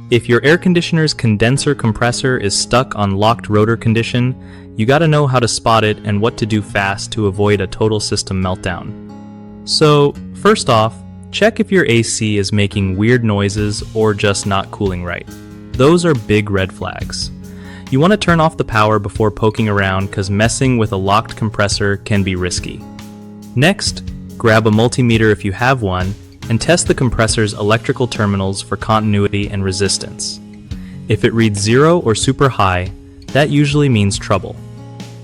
If your air conditioner's condenser compressor is stuck on locked rotor condition, you gotta know how to spot it and what to do fast to avoid a total system meltdown. So, first off, check if your AC is making weird noises or just not cooling right. Those are big red flags. You want to turn off the power before poking around because messing with a locked compressor can be risky. Next, grab a multimeter if you have one and test the compressor's electrical terminals for continuity and resistance. If it reads 0 or super high, that usually means trouble.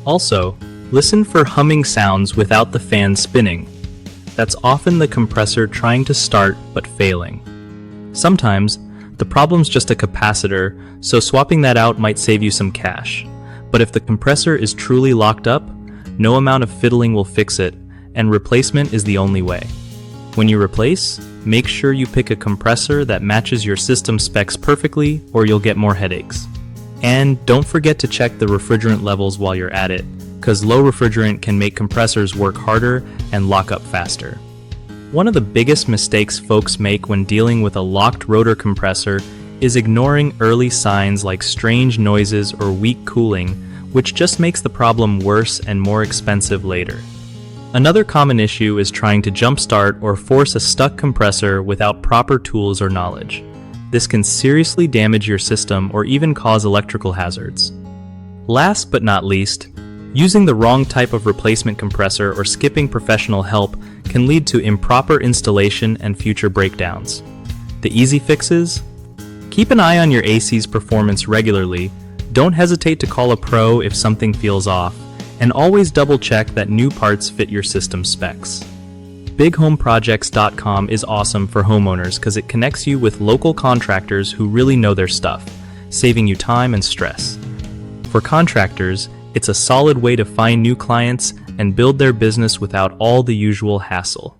Also, listen for humming sounds without the fan spinning. That's often the compressor trying to start but failing. Sometimes, the problem's just a capacitor, so swapping that out might save you some cash. But if the compressor is truly locked up, no amount of fiddling will fix it, and replacement is the only way. When you replace, make sure you pick a compressor that matches your system specs perfectly, or you'll get more headaches. And don't forget to check the refrigerant levels while you're at it, because low refrigerant can make compressors work harder and lock up faster. One of the biggest mistakes folks make when dealing with a locked rotor compressor is ignoring early signs like strange noises or weak cooling, which just makes the problem worse and more expensive later. Another common issue is trying to jumpstart or force a stuck compressor without proper tools or knowledge. This can seriously damage your system or even cause electrical hazards. Last but not least, using the wrong type of replacement compressor or skipping professional help can lead to improper installation and future breakdowns. The easy fixes? Keep an eye on your AC's performance regularly, don't hesitate to call a pro if something feels off, and always double-check that new parts fit your system specs. BigHomeProjects.com is awesome for homeowners because it connects you with local contractors who really know their stuff, saving you time and stress. For contractors, it's a solid way to find new clients and build their business without all the usual hassle.